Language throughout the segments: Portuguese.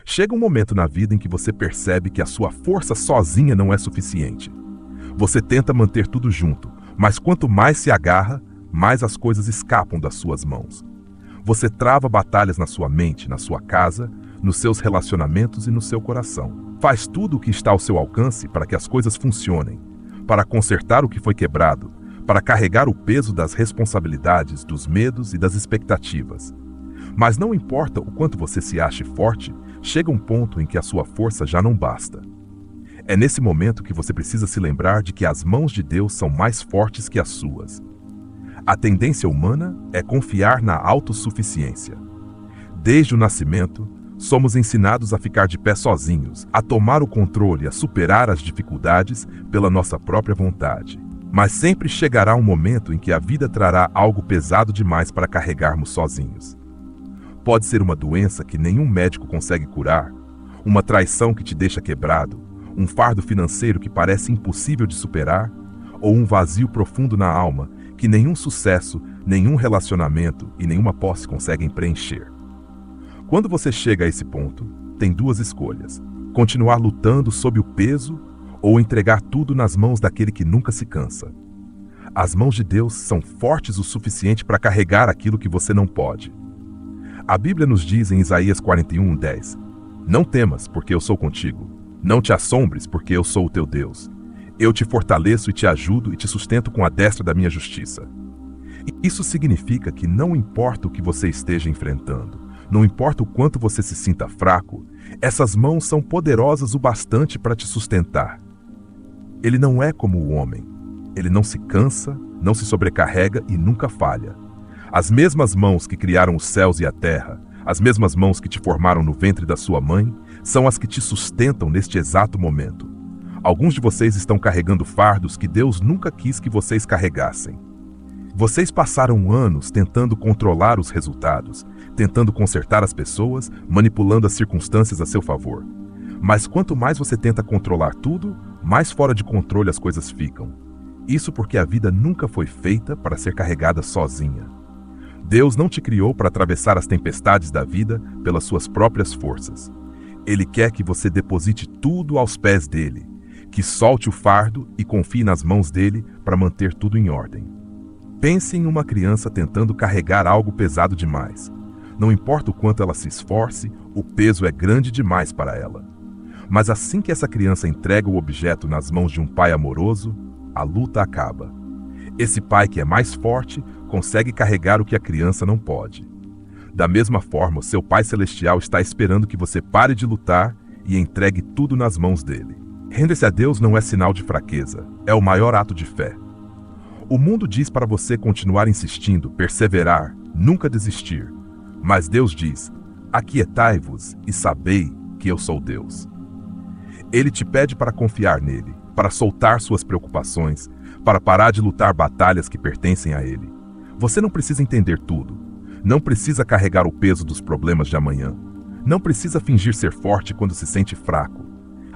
Chega um momento na vida em que você percebe que a sua força sozinha não é suficiente. Você tenta manter tudo junto, mas quanto mais se agarra, mais as coisas escapam das suas mãos. Você trava batalhas na sua mente, na sua casa, nos seus relacionamentos e no seu coração. Faz tudo o que está ao seu alcance para que as coisas funcionem, para consertar o que foi quebrado, para carregar o peso das responsabilidades, dos medos e das expectativas. Mas não importa o quanto você se ache forte, chega um ponto em que a sua força já não basta. É nesse momento que você precisa se lembrar de que as mãos de Deus são mais fortes que as suas. A tendência humana é confiar na autossuficiência. Desde o nascimento, somos ensinados a ficar de pé sozinhos, a tomar o controle, a superar as dificuldades pela nossa própria vontade. Mas sempre chegará um momento em que a vida trará algo pesado demais para carregarmos sozinhos. Pode ser uma doença que nenhum médico consegue curar, uma traição que te deixa quebrado, um fardo financeiro que parece impossível de superar, ou um vazio profundo na alma que nenhum sucesso, nenhum relacionamento e nenhuma posse conseguem preencher. Quando você chega a esse ponto, tem duas escolhas: continuar lutando sob o peso ou entregar tudo nas mãos daquele que nunca se cansa. As mãos de Deus são fortes o suficiente para carregar aquilo que você não pode. A Bíblia nos diz em Isaías 41:10: Não temas, porque eu sou contigo. Não te assombres, porque eu sou o teu Deus. Eu te fortaleço e te ajudo e te sustento com a destra da minha justiça. Isso significa que não importa o que você esteja enfrentando, não importa o quanto você se sinta fraco, essas mãos são poderosas o bastante para te sustentar. Ele não é como o homem. Ele não se cansa, não se sobrecarrega e nunca falha. As mesmas mãos que criaram os céus e a terra, as mesmas mãos que te formaram no ventre da sua mãe, são as que te sustentam neste exato momento. Alguns de vocês estão carregando fardos que Deus nunca quis que vocês carregassem. Vocês passaram anos tentando controlar os resultados, tentando consertar as pessoas, manipulando as circunstâncias a seu favor. Mas quanto mais você tenta controlar tudo, mais fora de controle as coisas ficam. Isso porque a vida nunca foi feita para ser carregada sozinha. Deus não te criou para atravessar as tempestades da vida pelas suas próprias forças. Ele quer que você deposite tudo aos pés dele, que solte o fardo e confie nas mãos dele para manter tudo em ordem. Pense em uma criança tentando carregar algo pesado demais. Não importa o quanto ela se esforce, o peso é grande demais para ela. Mas assim que essa criança entrega o objeto nas mãos de um pai amoroso, a luta acaba. Esse pai que é mais forte consegue carregar o que a criança não pode. Da mesma forma, o seu Pai Celestial está esperando que você pare de lutar e entregue tudo nas mãos dele. Render-se a Deus não é sinal de fraqueza, é o maior ato de fé. O mundo diz para você continuar insistindo, perseverar, nunca desistir. Mas Deus diz: aquietai-vos e sabei que eu sou Deus. Ele te pede para confiar nele, para soltar suas preocupações, para parar de lutar batalhas que pertencem a ele. Você não precisa entender tudo. Não precisa carregar o peso dos problemas de amanhã. Não precisa fingir ser forte quando se sente fraco.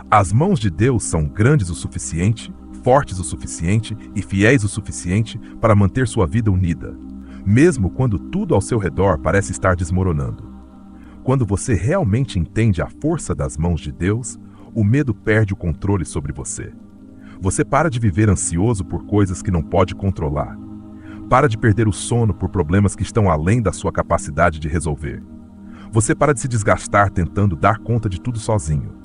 As mãos de Deus são grandes o suficiente, fortes o suficiente e fiéis o suficiente para manter sua vida unida, mesmo quando tudo ao seu redor parece estar desmoronando. Quando você realmente entende a força das mãos de Deus, o medo perde o controle sobre você. Você para de viver ansioso por coisas que não pode controlar. Para de perder o sono por problemas que estão além da sua capacidade de resolver. Você para de se desgastar tentando dar conta de tudo sozinho.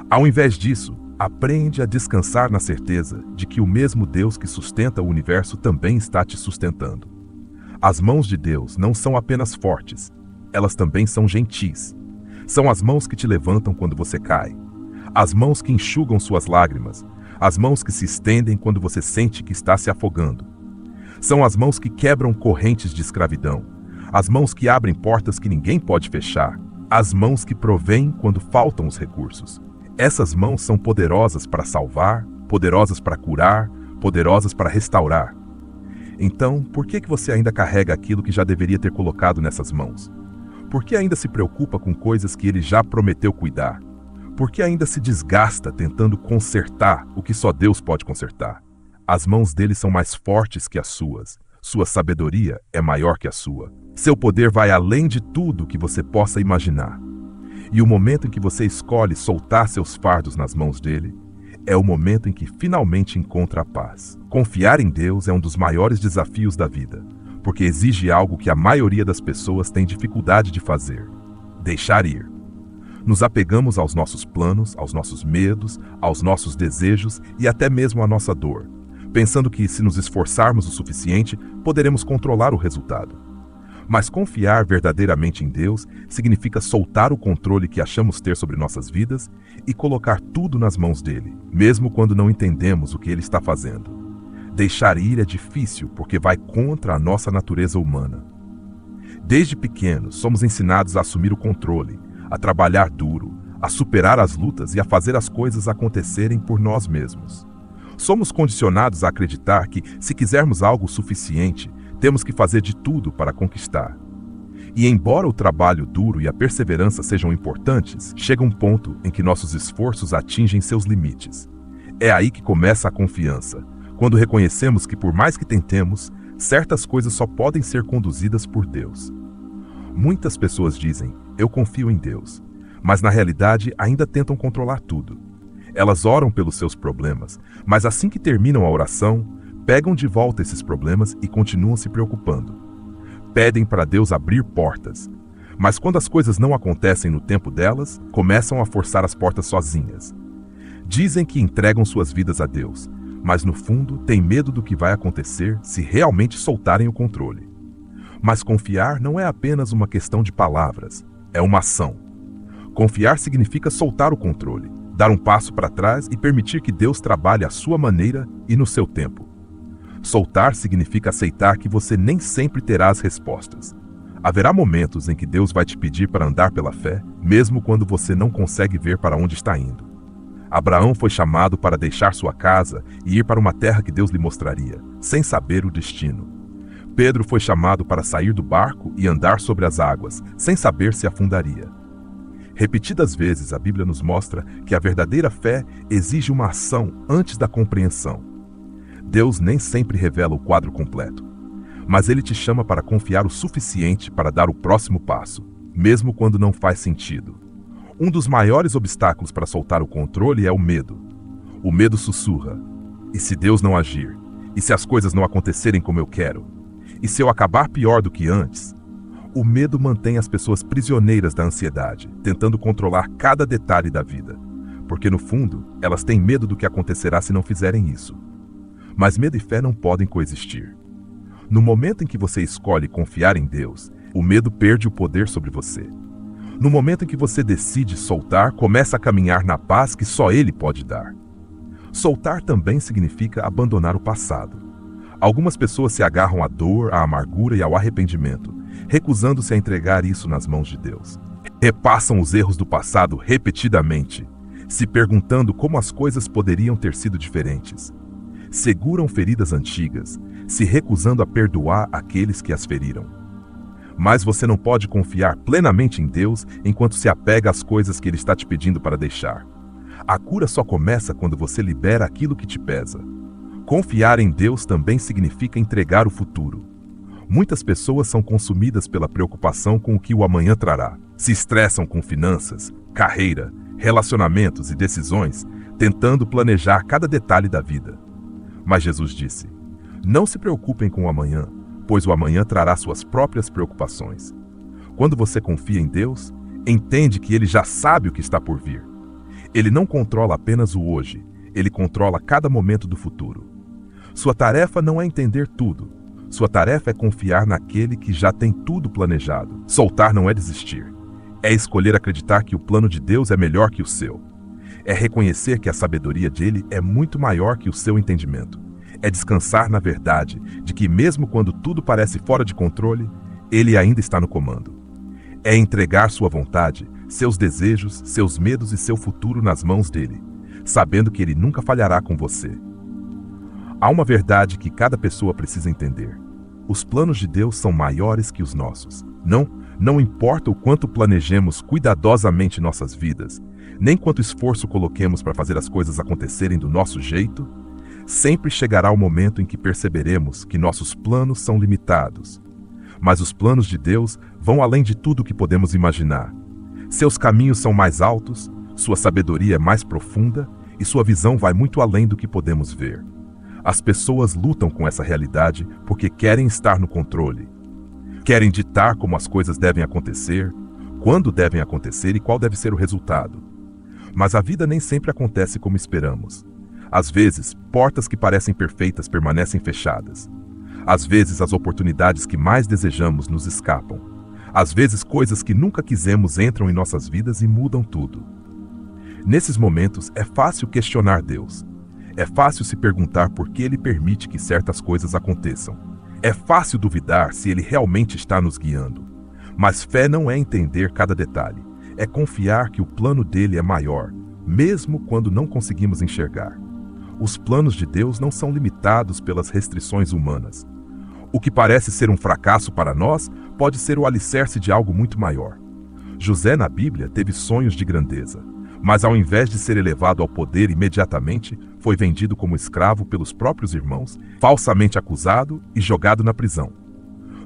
Ao invés disso, aprende a descansar na certeza de que o mesmo Deus que sustenta o universo também está te sustentando. As mãos de Deus não são apenas fortes, elas também são gentis. São as mãos que te levantam quando você cai. As mãos que enxugam suas lágrimas. As mãos que se estendem quando você sente que está se afogando. São as mãos que quebram correntes de escravidão, as mãos que abrem portas que ninguém pode fechar, as mãos que provêm quando faltam os recursos. Essas mãos são poderosas para salvar, poderosas para curar, poderosas para restaurar. Então, por que você ainda carrega aquilo que já deveria ter colocado nessas mãos? Por que ainda se preocupa com coisas que ele já prometeu cuidar? Por que ainda se desgasta tentando consertar o que só Deus pode consertar? As mãos dele são mais fortes que as suas. Sua sabedoria é maior que a sua. Seu poder vai além de tudo que você possa imaginar. E o momento em que você escolhe soltar seus fardos nas mãos dele, é o momento em que finalmente encontra a paz. Confiar em Deus é um dos maiores desafios da vida, porque exige algo que a maioria das pessoas tem dificuldade de fazer: deixar ir. Nos apegamos aos nossos planos, aos nossos medos, aos nossos desejos e até mesmo à nossa dor, pensando que, se nos esforçarmos o suficiente, poderemos controlar o resultado. Mas confiar verdadeiramente em Deus significa soltar o controle que achamos ter sobre nossas vidas e colocar tudo nas mãos dele, mesmo quando não entendemos o que ele está fazendo. Deixar ir é difícil porque vai contra a nossa natureza humana. Desde pequenos, somos ensinados a assumir o controle, a trabalhar duro, a superar as lutas e a fazer as coisas acontecerem por nós mesmos. Somos condicionados a acreditar que, se quisermos algo suficiente, temos que fazer de tudo para conquistar. E embora o trabalho duro e a perseverança sejam importantes, chega um ponto em que nossos esforços atingem seus limites. É aí que começa a confiança, quando reconhecemos que, por mais que tentemos, certas coisas só podem ser conduzidas por Deus. Muitas pessoas dizem: eu confio em Deus, mas na realidade ainda tentam controlar tudo. Elas oram pelos seus problemas, mas assim que terminam a oração, pegam de volta esses problemas e continuam se preocupando. Pedem para Deus abrir portas, mas quando as coisas não acontecem no tempo delas, começam a forçar as portas sozinhas. Dizem que entregam suas vidas a Deus, mas no fundo têm medo do que vai acontecer se realmente soltarem o controle. Mas confiar não é apenas uma questão de palavras, é uma ação. Confiar significa soltar o controle, dar um passo para trás e permitir que Deus trabalhe à sua maneira e no seu tempo. Soltar significa aceitar que você nem sempre terá as respostas. Haverá momentos em que Deus vai te pedir para andar pela fé, mesmo quando você não consegue ver para onde está indo. Abraão foi chamado para deixar sua casa e ir para uma terra que Deus lhe mostraria, sem saber o destino. Pedro foi chamado para sair do barco e andar sobre as águas, sem saber se afundaria. Repetidas vezes a Bíblia nos mostra que a verdadeira fé exige uma ação antes da compreensão. Deus nem sempre revela o quadro completo, mas Ele te chama para confiar o suficiente para dar o próximo passo, mesmo quando não faz sentido. Um dos maiores obstáculos para soltar o controle é o medo. O medo sussurra: e se Deus não agir? E se as coisas não acontecerem como eu quero? E se eu acabar pior do que antes? O medo mantém as pessoas prisioneiras da ansiedade, tentando controlar cada detalhe da vida, porque no fundo, elas têm medo do que acontecerá se não fizerem isso. Mas medo e fé não podem coexistir. No momento em que você escolhe confiar em Deus, o medo perde o poder sobre você. No momento em que você decide soltar, começa a caminhar na paz que só Ele pode dar. Soltar também significa abandonar o passado. Algumas pessoas se agarram à dor, à amargura e ao arrependimento, recusando-se a entregar isso nas mãos de Deus. Repassam os erros do passado repetidamente, se perguntando como as coisas poderiam ter sido diferentes. Seguram feridas antigas, se recusando a perdoar aqueles que as feriram. Mas você não pode confiar plenamente em Deus enquanto se apega às coisas que Ele está te pedindo para deixar. A cura só começa quando você libera aquilo que te pesa. Confiar em Deus também significa entregar o futuro. Muitas pessoas são consumidas pela preocupação com o que o amanhã trará. Se estressam com finanças, carreira, relacionamentos e decisões, tentando planejar cada detalhe da vida. Mas Jesus disse: não se preocupem com o amanhã, pois o amanhã trará suas próprias preocupações. Quando você confia em Deus, entende que Ele já sabe o que está por vir. Ele não controla apenas o hoje, Ele controla cada momento do futuro. Sua tarefa não é entender tudo. Sua tarefa é confiar naquele que já tem tudo planejado. Soltar não é desistir. É escolher acreditar que o plano de Deus é melhor que o seu. É reconhecer que a sabedoria dele é muito maior que o seu entendimento. É descansar na verdade de que, mesmo quando tudo parece fora de controle, Ele ainda está no comando. É entregar sua vontade, seus desejos, seus medos e seu futuro nas mãos dele, sabendo que Ele nunca falhará com você. Há uma verdade que cada pessoa precisa entender. Os planos de Deus são maiores que os nossos. Não importa o quanto planejemos cuidadosamente nossas vidas, nem quanto esforço coloquemos para fazer as coisas acontecerem do nosso jeito, sempre chegará o momento em que perceberemos que nossos planos são limitados. Mas os planos de Deus vão além de tudo o que podemos imaginar. Seus caminhos são mais altos, sua sabedoria é mais profunda e sua visão vai muito além do que podemos ver. As pessoas lutam com essa realidade porque querem estar no controle. Querem ditar como as coisas devem acontecer, quando devem acontecer e qual deve ser o resultado. Mas a vida nem sempre acontece como esperamos. Às vezes, portas que parecem perfeitas permanecem fechadas. Às vezes, as oportunidades que mais desejamos nos escapam. Às vezes, coisas que nunca quisemos entram em nossas vidas e mudam tudo. Nesses momentos, é fácil questionar Deus. É fácil se perguntar por que Ele permite que certas coisas aconteçam. É fácil duvidar se Ele realmente está nos guiando. Mas fé não é entender cada detalhe. É confiar que o plano dele é maior, mesmo quando não conseguimos enxergar. Os planos de Deus não são limitados pelas restrições humanas. O que parece ser um fracasso para nós pode ser o alicerce de algo muito maior. José, na Bíblia, teve sonhos de grandeza, mas ao invés de ser elevado ao poder imediatamente, foi vendido como escravo pelos próprios irmãos, falsamente acusado e jogado na prisão.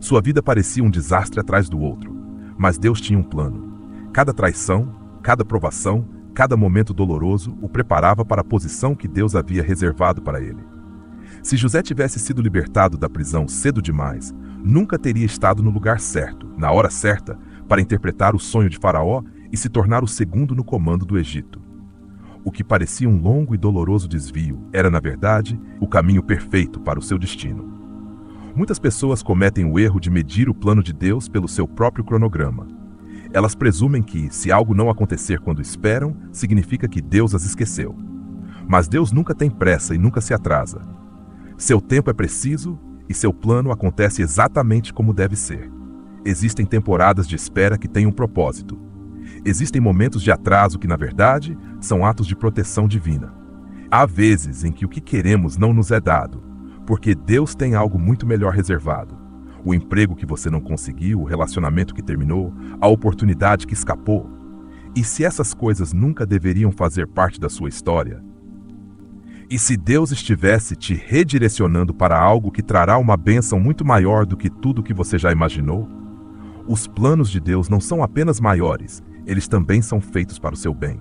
Sua vida parecia um desastre atrás do outro, mas Deus tinha um plano. Cada traição, cada provação, cada momento doloroso o preparava para a posição que Deus havia reservado para ele. Se José tivesse sido libertado da prisão cedo demais, nunca teria estado no lugar certo, na hora certa, para interpretar o sonho de Faraó e se tornar o segundo no comando do Egito. O que parecia um longo e doloroso desvio era, na verdade, o caminho perfeito para o seu destino. Muitas pessoas cometem o erro de medir o plano de Deus pelo seu próprio cronograma. Elas presumem que, se algo não acontecer quando esperam, significa que Deus as esqueceu. Mas Deus nunca tem pressa e nunca se atrasa. Seu tempo é preciso e seu plano acontece exatamente como deve ser. Existem temporadas de espera que têm um propósito. Existem momentos de atraso que, na verdade, são atos de proteção divina. Há vezes em que o que queremos não nos é dado, porque Deus tem algo muito melhor reservado. O emprego que você não conseguiu, o relacionamento que terminou, a oportunidade que escapou. E se essas coisas nunca deveriam fazer parte da sua história? E se Deus estivesse te redirecionando para algo que trará uma bênção muito maior do que tudo que você já imaginou? Os planos de Deus não são apenas maiores, eles também são feitos para o seu bem.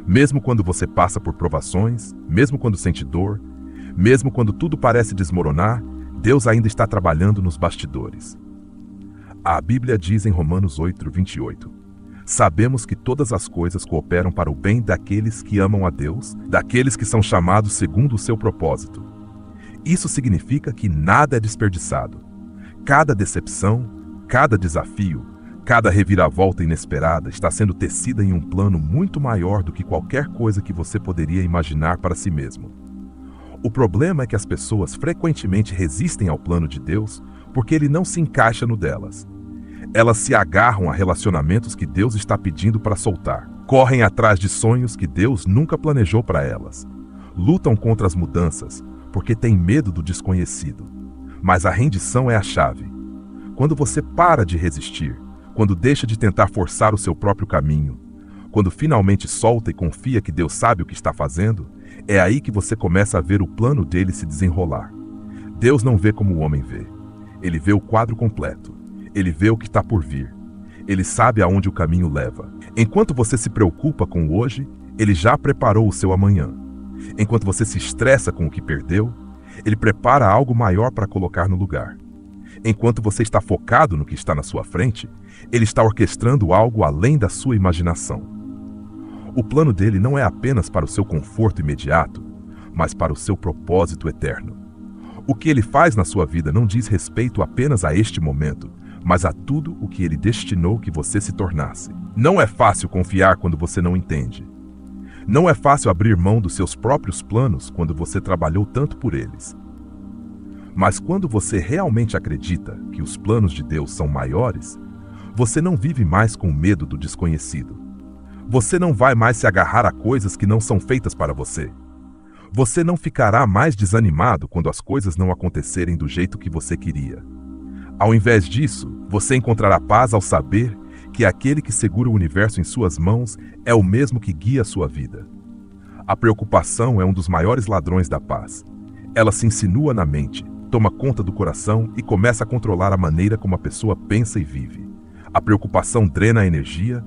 Mesmo quando você passa por provações, mesmo quando sente dor, mesmo quando tudo parece desmoronar, Deus ainda está trabalhando nos bastidores. A Bíblia diz em Romanos 8:28, sabemos que todas as coisas cooperam para o bem daqueles que amam a Deus, daqueles que são chamados segundo o seu propósito. Isso significa que nada é desperdiçado. Cada decepção, cada desafio, cada reviravolta inesperada está sendo tecida em um plano muito maior do que qualquer coisa que você poderia imaginar para si mesmo. O problema é que as pessoas frequentemente resistem ao plano de Deus porque ele não se encaixa no delas. Elas se agarram a relacionamentos que Deus está pedindo para soltar. Correm atrás de sonhos que Deus nunca planejou para elas. Lutam contra as mudanças porque têm medo do desconhecido. Mas a rendição é a chave. Quando você para de resistir, quando deixa de tentar forçar o seu próprio caminho, quando finalmente solta e confia que Deus sabe o que está fazendo, é aí que você começa a ver o plano dele se desenrolar. Deus não vê como o homem vê. Ele vê o quadro completo. Ele vê o que está por vir. Ele sabe aonde o caminho leva. Enquanto você se preocupa com o hoje, ele já preparou o seu amanhã. Enquanto você se estressa com o que perdeu, ele prepara algo maior para colocar no lugar. Enquanto você está focado no que está na sua frente, ele está orquestrando algo além da sua imaginação. O plano dele não é apenas para o seu conforto imediato, mas para o seu propósito eterno. O que ele faz na sua vida não diz respeito apenas a este momento, mas a tudo o que ele destinou que você se tornasse. Não é fácil confiar quando você não entende. Não é fácil abrir mão dos seus próprios planos quando você trabalhou tanto por eles. Mas quando você realmente acredita que os planos de Deus são maiores, você não vive mais com medo do desconhecido. Você não vai mais se agarrar a coisas que não são feitas para você. Você não ficará mais desanimado quando as coisas não acontecerem do jeito que você queria. Ao invés disso, você encontrará paz ao saber que aquele que segura o universo em suas mãos é o mesmo que guia a sua vida. A preocupação é um dos maiores ladrões da paz. Ela se insinua na mente, toma conta do coração e começa a controlar a maneira como a pessoa pensa e vive. A preocupação drena a energia,